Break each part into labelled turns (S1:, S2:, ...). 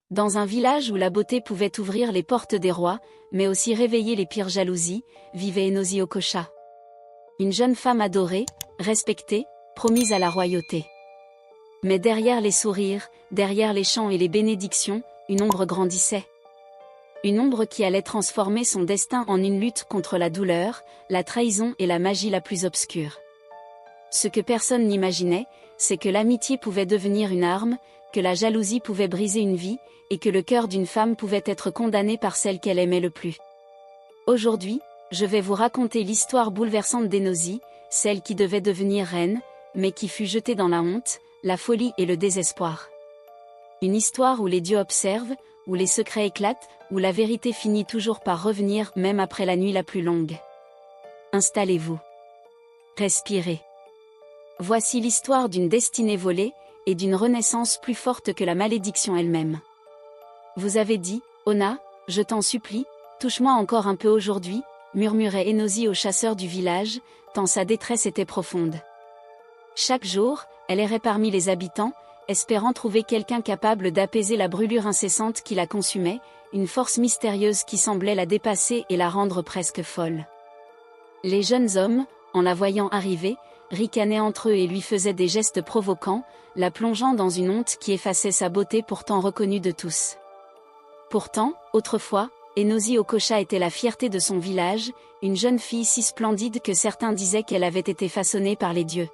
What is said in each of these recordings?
S1: Dans un village où la beauté pouvait ouvrir les portes des rois, mais aussi réveiller les pires jalousies, vivait Enosi Okocha. Une jeune femme adorée, respectée, promise à la royauté. Mais derrière les sourires, derrière les chants et les bénédictions, une ombre grandissait. Une ombre qui allait transformer son destin en une lutte contre la douleur, la trahison et la magie la plus obscure. Ce que personne n'imaginait, c'est que l'amitié pouvait devenir une arme, que la jalousie pouvait briser une vie, et que le cœur d'une femme pouvait être condamné par celle qu'elle aimait le plus. Aujourd'hui, je vais vous raconter l'histoire bouleversante d'Enosi, celle qui devait devenir reine, mais qui fut jetée dans la honte, la folie et le désespoir. Une histoire où les dieux observent, où les secrets éclatent, où la vérité finit toujours par revenir même après la nuit la plus longue. Installez-vous. Respirez. Voici l'histoire d'une destinée volée, et d'une renaissance plus forte que la malédiction elle-même. Vous avez dit, Ona, je t'en supplie, touche-moi encore un peu aujourd'hui, murmurait Enosi au chasseur du village, tant sa détresse était profonde. Chaque jour, elle errait parmi les habitants, espérant trouver quelqu'un capable d'apaiser la brûlure incessante qui la consumait, une force mystérieuse qui semblait la dépasser et la rendre presque folle. Les jeunes hommes, en la voyant arriver, ricanaient entre eux et lui faisaient des gestes provoquants, la plongeant dans une honte qui effaçait sa beauté pourtant reconnue de tous. Pourtant, autrefois, Enosi Okocha était la fierté de son village, une jeune fille si splendide que certains disaient qu'elle avait été façonnée par les dieux.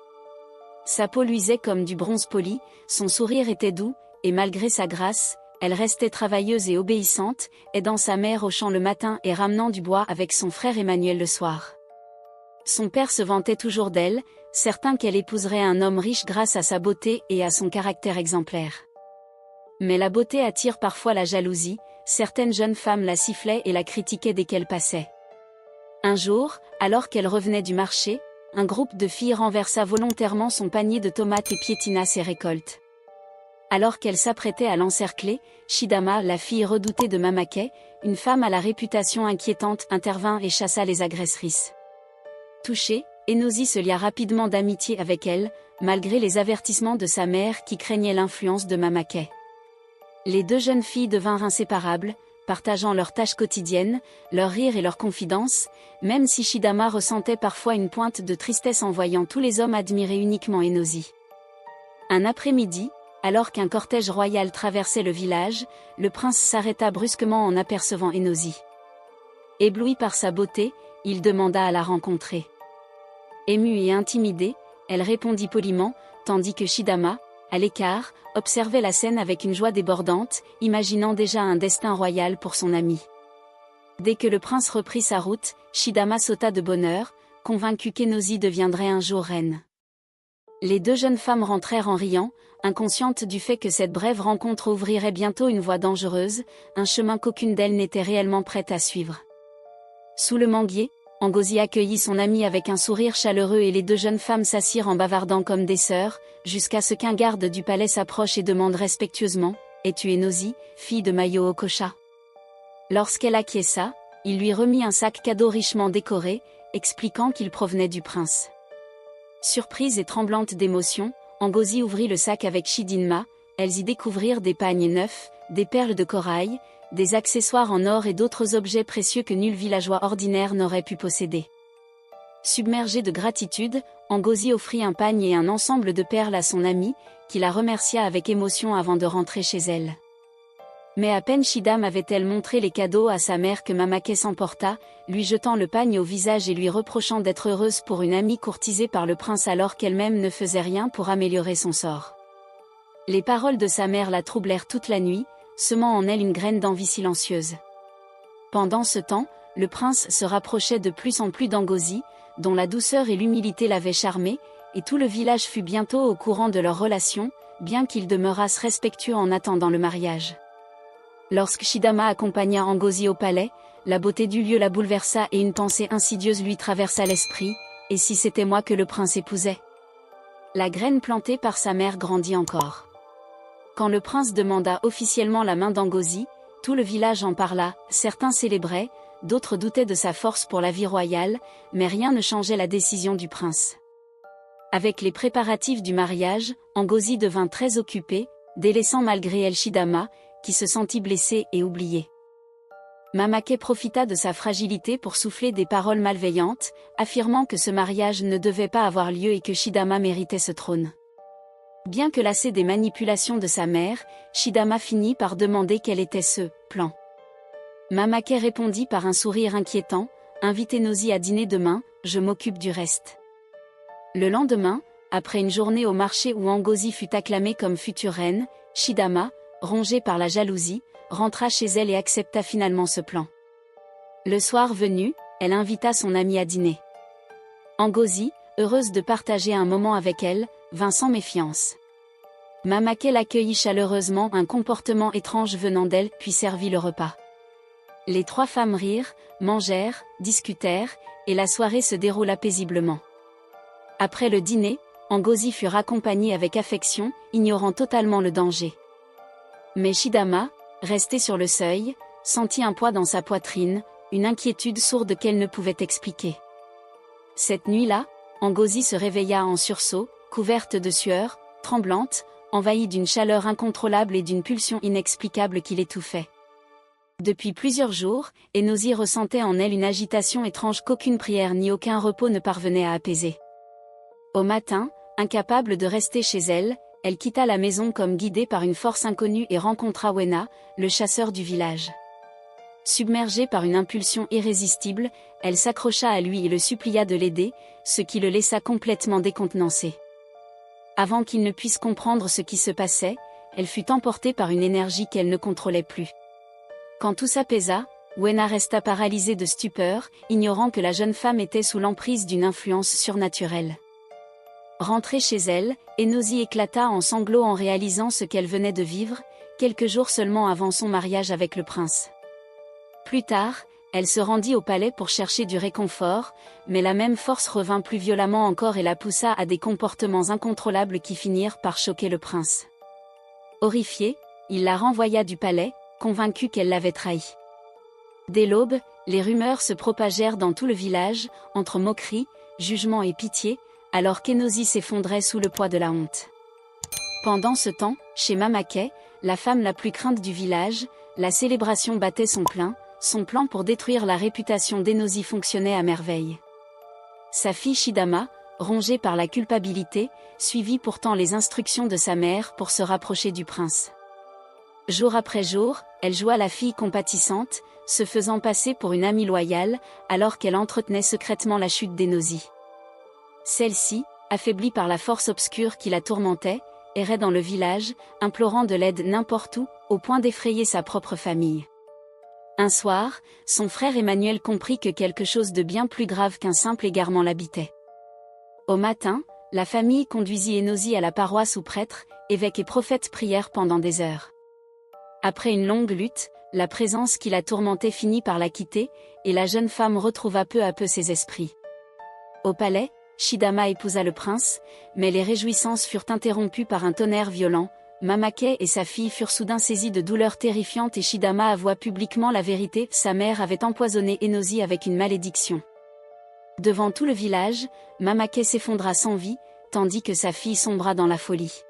S1: Sa peau luisait comme du bronze poli, son sourire était doux, et malgré sa grâce, elle restait travailleuse et obéissante, aidant sa mère au champ le matin et ramenant du bois avec son frère Emmanuel le soir. Son père se vantait toujours d'elle, certain qu'elle épouserait un homme riche grâce à sa beauté et à son caractère exemplaire. Mais la beauté attire parfois la jalousie, certaines jeunes femmes la sifflaient et la critiquaient dès qu'elle passait. Un jour, alors qu'elle revenait du marché, un groupe de filles renversa volontairement son panier de tomates et piétina ses récoltes. Alors qu'elle s'apprêtait à l'encercler, Shidama, la fille redoutée de Mamake, une femme à la réputation inquiétante, intervint et chassa les agrestrices. Touchée, Enosi se lia rapidement d'amitié avec elle, malgré les avertissements de sa mère qui craignait l'influence de Mamake. Les deux jeunes filles devinrent inséparables, partageant leurs tâches quotidiennes, leurs rires et leurs confidences, même si Shidama ressentait parfois une pointe de tristesse en voyant tous les hommes admirer uniquement Enosi. Un après-midi, alors qu'un cortège royal traversait le village, le prince s'arrêta brusquement en apercevant Enosi. Ébloui par sa beauté, il demanda à la rencontrer. Émue et intimidée, elle répondit poliment, tandis que Shidama, à l'écart, observait la scène avec une joie débordante, imaginant déjà un destin royal pour son ami. Dès que le prince reprit sa route, Shidama sauta de bonheur, convaincue qu'Enosi deviendrait un jour reine. Les deux jeunes femmes rentrèrent en riant, inconscientes du fait que cette brève rencontre ouvrirait bientôt une voie dangereuse, un chemin qu'aucune d'elles n'était réellement prête à suivre. Sous le manguier, Ngozi accueillit son amie avec un sourire chaleureux et les deux jeunes femmes s'assirent en bavardant comme des sœurs, jusqu'à ce qu'un garde du palais s'approche et demande respectueusement « Es-tu Enosi, fille de Mayo Okocha ?» Lorsqu'elle acquiesça, il lui remit un sac cadeau richement décoré, expliquant qu'il provenait du prince. Surprise et tremblante d'émotion, Ngozi ouvrit le sac avec Chidinma, elles y découvrirent des pagnes neufs, des perles de corail, des accessoires en or et d'autres objets précieux que nul villageois ordinaire n'aurait pu posséder. Submergée de gratitude, Ngozi offrit un pagne et un ensemble de perles à son amie, qui la remercia avec émotion avant de rentrer chez elle. Mais à peine Shidam avait-elle montré les cadeaux à sa mère que Mamake s'emporta, lui jetant le pagne au visage et lui reprochant d'être heureuse pour une amie courtisée par le prince alors qu'elle-même ne faisait rien pour améliorer son sort. Les paroles de sa mère la troublèrent toute la nuit, semant en elle une graine d'envie silencieuse. Pendant ce temps, le prince se rapprochait de plus en plus d'Ngozi, dont la douceur et l'humilité l'avaient charmé, et tout le village fut bientôt au courant de leur relation, bien qu'ils demeurassent respectueux en attendant le mariage. Lorsque Shidama accompagna Ngozi au palais, la beauté du lieu la bouleversa et une pensée insidieuse lui traversa l'esprit, et si c'était moi que le prince épousait? La graine plantée par sa mère grandit encore. Quand le prince demanda officiellement la main d'Ngozi, tout le village en parla, certains célébraient, d'autres doutaient de sa force pour la vie royale, mais rien ne changeait la décision du prince. Avec les préparatifs du mariage, Ngozi devint très occupée, délaissant malgré elle Shidama, qui se sentit blessée et oubliée. Mamake profita de sa fragilité pour souffler des paroles malveillantes, affirmant que ce mariage ne devait pas avoir lieu et que Shidama méritait ce trône. Bien que lassée des manipulations de sa mère, Shidama finit par demander quel était ce « plan ». Mamake répondit par un sourire inquiétant, « Invitez Nozi à dîner demain, je m'occupe du reste ». Le lendemain, après une journée au marché où Ngozi fut acclamée comme future reine, Shidama, rongée par la jalousie, rentra chez elle et accepta finalement ce plan. Le soir venu, elle invita son amie à dîner. Ngozi, heureuse de partager un moment avec elle, vint sans méfiance. Mamake l'accueillit chaleureusement, un comportement étrange venant d'elle, puis servit le repas. Les trois femmes rirent, mangèrent, discutèrent, et la soirée se déroula paisiblement. Après le dîner, Ngozi fut raccompagnée avec affection, ignorant totalement le danger. Mais Shidama, restée sur le seuil, sentit un poids dans sa poitrine, une inquiétude sourde qu'elle ne pouvait expliquer. Cette nuit-là, Ngozi se réveilla en sursaut, couverte de sueur, tremblante, envahie d'une chaleur incontrôlable et d'une pulsion inexplicable qui l'étouffait. Depuis plusieurs jours, Enosi ressentait en elle une agitation étrange qu'aucune prière ni aucun repos ne parvenait à apaiser. Au matin, incapable de rester chez elle, elle quitta la maison comme guidée par une force inconnue et rencontra Wena, le chasseur du village. Submergée par une impulsion irrésistible, elle s'accrocha à lui et le supplia de l'aider, ce qui le laissa complètement décontenancé. Avant qu'il ne puisse comprendre ce qui se passait, elle fut emportée par une énergie qu'elle ne contrôlait plus. Quand tout s'apaisa, Wena resta paralysée de stupeur, ignorant que la jeune femme était sous l'emprise d'une influence surnaturelle. Rentrée chez elle, Enosi éclata en sanglots en réalisant ce qu'elle venait de vivre, quelques jours seulement avant son mariage avec le prince. Plus tard, elle se rendit au palais pour chercher du réconfort, mais la même force revint plus violemment encore et la poussa à des comportements incontrôlables qui finirent par choquer le prince. Horrifié, il la renvoya du palais, convaincu qu'elle l'avait trahi. Dès l'aube, les rumeurs se propagèrent dans tout le village, entre moqueries, jugements et pitié, alors qu'Enosi s'effondrait sous le poids de la honte. Pendant ce temps, chez Mamake, la femme la plus crainte du village, la célébration battait son plein, son plan pour détruire la réputation d'Enosi fonctionnait à merveille. Sa fille Shidama, rongée par la culpabilité, suivit pourtant les instructions de sa mère pour se rapprocher du prince. Jour après jour, elle joua la fille compatissante, se faisant passer pour une amie loyale, alors qu'elle entretenait secrètement la chute d'Enosi. Celle-ci, affaiblie par la force obscure qui la tourmentait, errait dans le village, implorant de l'aide n'importe où, au point d'effrayer sa propre famille. Un soir, son frère Emmanuel comprit que quelque chose de bien plus grave qu'un simple égarement l'habitait. Au matin, la famille conduisit Enosi à la paroisse où prêtres, évêques et prophètes prièrent pendant des heures. Après une longue lutte, la présence qui la tourmentait finit par la quitter, et la jeune femme retrouva peu à peu ses esprits. Au palais, Shidama épousa le prince, mais les réjouissances furent interrompues par un tonnerre violent. Mamake et sa fille furent soudain saisies de douleurs terrifiantes et Shidama avoua publiquement la vérité, sa mère avait empoisonné Enosi avec une malédiction. Devant tout le village, Mamake s'effondra sans vie, tandis que sa fille sombra dans la folie.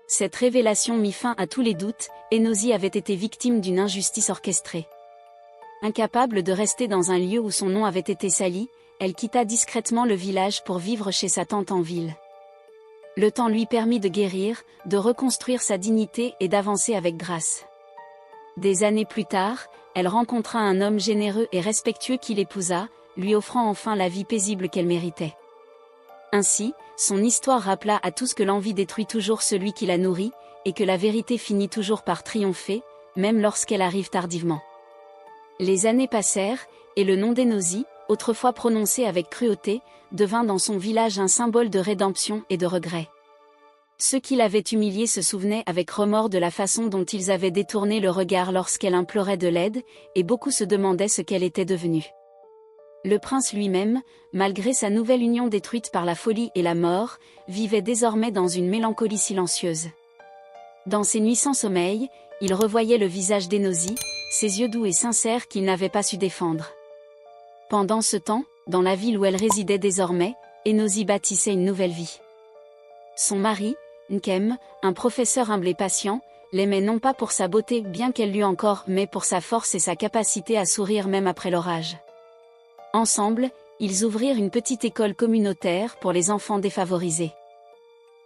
S1: Cette révélation mit fin à tous les doutes, Enosi avait été victime d'une injustice orchestrée. Incapable de rester dans un lieu où son nom avait été sali, elle quitta discrètement le village pour vivre chez sa tante en ville. Le temps lui permit de guérir, de reconstruire sa dignité et d'avancer avec grâce. Des années plus tard, elle rencontra un homme généreux et respectueux qui l'épousa, lui offrant enfin la vie paisible qu'elle méritait. Ainsi, son histoire rappela à tous que l'envie détruit toujours celui qui la nourrit, et que la vérité finit toujours par triompher, même lorsqu'elle arrive tardivement. Les années passèrent, et le nom d'Enosi, autrefois prononcé avec cruauté, devint dans son village un symbole de rédemption et de regret. Ceux qui l'avaient humiliée se souvenaient avec remords de la façon dont ils avaient détourné le regard lorsqu'elle implorait de l'aide, et beaucoup se demandaient ce qu'elle était devenue. Le prince lui-même, malgré sa nouvelle union détruite par la folie et la mort, vivait désormais dans une mélancolie silencieuse. Dans ses nuits sans sommeil, il revoyait le visage d'Enosi, ses yeux doux et sincères qu'il n'avait pas su défendre. Pendant ce temps, dans la ville où elle résidait désormais, Enosi bâtissait une nouvelle vie. Son mari, Nkem, un professeur humble et patient, l'aimait non pas pour sa beauté bien qu'elle l'eût encore, mais pour sa force et sa capacité à sourire même après l'orage. Ensemble, ils ouvrirent une petite école communautaire pour les enfants défavorisés.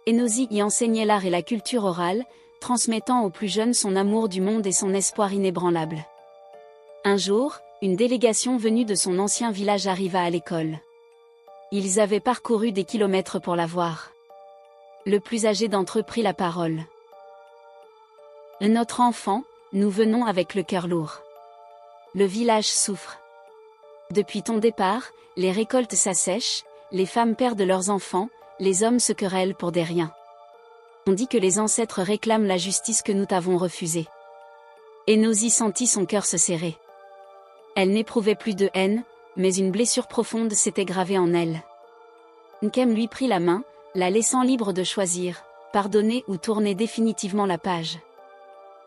S1: Enosi y enseignait l'art et la culture orale, transmettant aux plus jeunes son amour du monde et son espoir inébranlable. Un jour, une délégation venue de son ancien village arriva à l'école. Ils avaient parcouru des kilomètres pour la voir. Le plus âgé d'entre eux prit la parole. « Notre enfant, nous venons avec le cœur lourd. Le village souffre. Depuis ton départ, les récoltes s'assèchent, les femmes perdent leurs enfants, les hommes se querellent pour des riens. On dit que les ancêtres réclament la justice que nous t'avons refusée. » Enosi sentit son cœur se serrer. Elle n'éprouvait plus de haine, mais une blessure profonde s'était gravée en elle. Nkem lui prit la main, la laissant libre de choisir, pardonner ou tourner définitivement la page.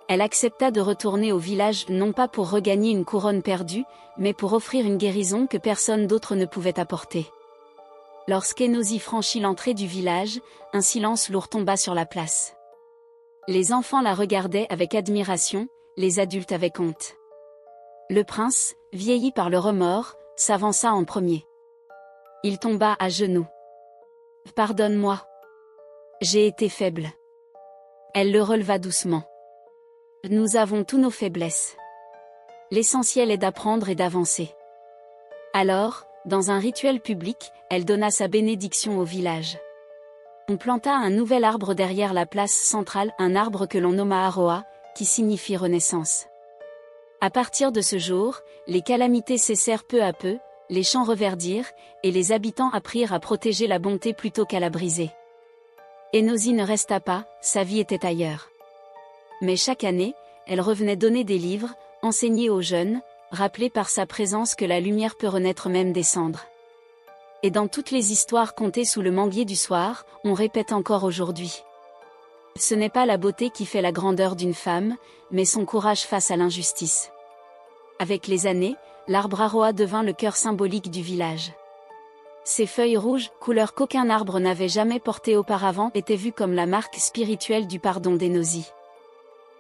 S1: Elle accepta de retourner au village non pas pour regagner une couronne perdue, mais pour offrir une guérison que personne d'autre ne pouvait apporter. Lorsqu'Enosi franchit l'entrée du village, un silence lourd tomba sur la place. Les enfants la regardaient avec admiration, les adultes avec honte. Le prince, vieilli par le remords, s'avança en premier. Il tomba à genoux. « Pardonne-moi. J'ai été faible. » Elle le releva doucement. « Nous avons tous nos faiblesses. L'essentiel est d'apprendre et d'avancer. » Alors, dans un rituel public, elle donna sa bénédiction au village. On planta un nouvel arbre derrière la place centrale, un arbre que l'on nomma Aroa, qui signifie renaissance. À partir de ce jour, les calamités cessèrent peu à peu, les champs reverdirent, et les habitants apprirent à protéger la bonté plutôt qu'à la briser. Enosi ne resta pas, sa vie était ailleurs. Mais chaque année, elle revenait donner des livres, enseigner aux jeunes, rappeler par sa présence que la lumière peut renaître même des cendres. Et dans toutes les histoires contées sous le manguier du soir, on répète encore aujourd'hui. Ce n'est pas la beauté qui fait la grandeur d'une femme, mais son courage face à l'injustice. Avec les années, l'arbre Aroa devint le cœur symbolique du village. Ses feuilles rouges, couleur qu'aucun arbre n'avait jamais portée auparavant, étaient vues comme la marque spirituelle du pardon d'Enosi.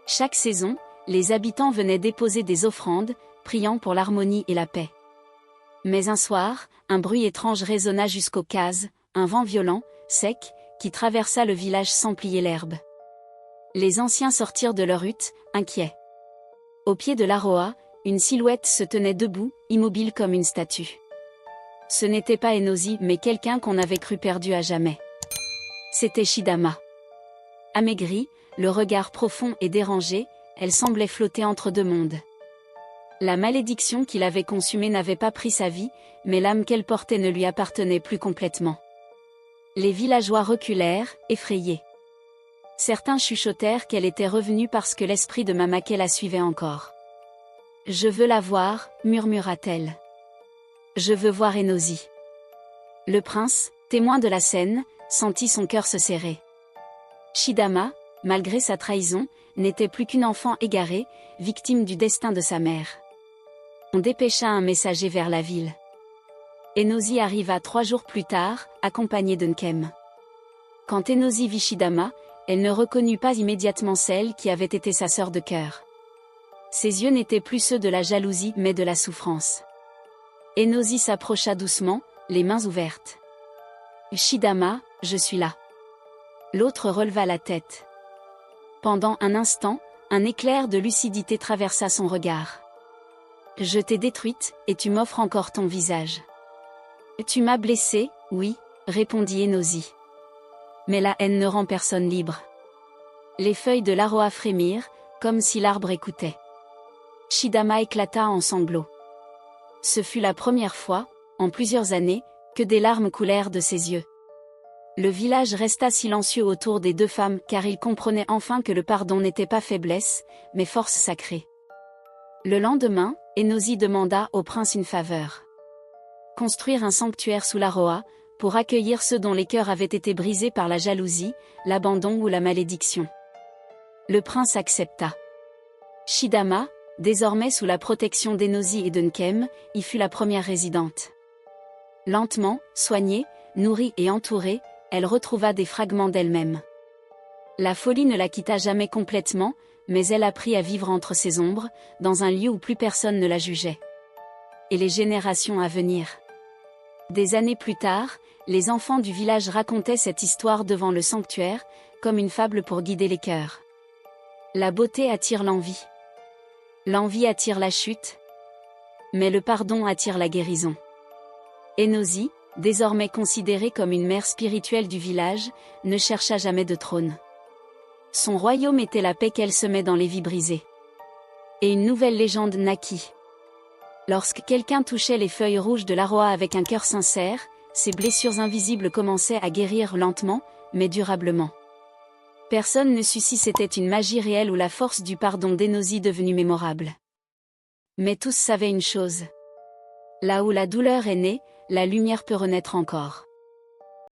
S1: Chaque saison, les habitants venaient déposer des offrandes, priant pour l'harmonie et la paix. Mais un soir, un bruit étrange résonna jusqu'aux cases, un vent violent, sec, qui traversa le village sans plier l'herbe. Les anciens sortirent de leur hutte, inquiets. Au pied de l'Aroa, une silhouette se tenait debout, immobile comme une statue. Ce n'était pas Enosi, mais quelqu'un qu'on avait cru perdu à jamais. C'était Shidama. Amaigrie, le regard profond et dérangé, elle semblait flotter entre deux mondes. La malédiction qui l'avait consumée n'avait pas pris sa vie, mais l'âme qu'elle portait ne lui appartenait plus complètement. Les villageois reculèrent, effrayés. Certains chuchotèrent qu'elle était revenue parce que l'esprit de Mamake la suivait encore. « Je veux la voir, » murmura-t-elle. « Je veux voir Enosi. » Le prince, témoin de la scène, sentit son cœur se serrer. Shidama, malgré sa trahison, n'était plus qu'une enfant égarée, victime du destin de sa mère. On dépêcha un messager vers la ville. Enosi arriva 3 jours plus tard, accompagnée de Nkem. Quand Enosi vit Shidama, elle ne reconnut pas immédiatement celle qui avait été sa sœur de cœur. Ses yeux n'étaient plus ceux de la jalousie mais de la souffrance. Enosi s'approcha doucement, les mains ouvertes. « Shidama, je suis là. » L'autre releva la tête. Pendant un instant, un éclair de lucidité traversa son regard. « Je t'ai détruite, et tu m'offres encore ton visage. »« Tu m'as blessée, oui, » répondit Enosi. « Mais la haine ne rend personne libre. » Les feuilles de l'Aroa frémirent, comme si l'arbre écoutait. Shidama éclata en sanglots. Ce fut la première fois, en plusieurs années, que des larmes coulèrent de ses yeux. Le village resta silencieux autour des deux femmes car ils comprenaient enfin que le pardon n'était pas faiblesse, mais force sacrée. Le lendemain, Enosi demanda au prince une faveur. Construire un sanctuaire sous l'Aroa, pour accueillir ceux dont les cœurs avaient été brisés par la jalousie, l'abandon ou la malédiction. Le prince accepta. Shidama, désormais sous la protection d'Enosi et de Nkem, y fut la première résidente. Lentement, soignée, nourrie et entourée, elle retrouva des fragments d'elle-même. La folie ne la quitta jamais complètement, mais elle apprit à vivre entre ses ombres, dans un lieu où plus personne ne la jugeait. Et les générations à venir. Des années plus tard, les enfants du village racontaient cette histoire devant le sanctuaire, comme une fable pour guider les cœurs. La beauté attire l'envie. L'envie attire la chute. Mais le pardon attire la guérison. Enosi, désormais considérée comme une mère spirituelle du village, ne chercha jamais de trône. Son royaume était la paix qu'elle semait dans les vies brisées. Et une nouvelle légende naquit. Lorsque quelqu'un touchait les feuilles rouges de l'arroa avec un cœur sincère, ses blessures invisibles commençaient à guérir lentement, mais durablement. Personne ne sut si c'était une magie réelle ou la force du pardon d'Enosi devenue mémorable. Mais tous savaient une chose. Là où la douleur est née, la lumière peut renaître encore.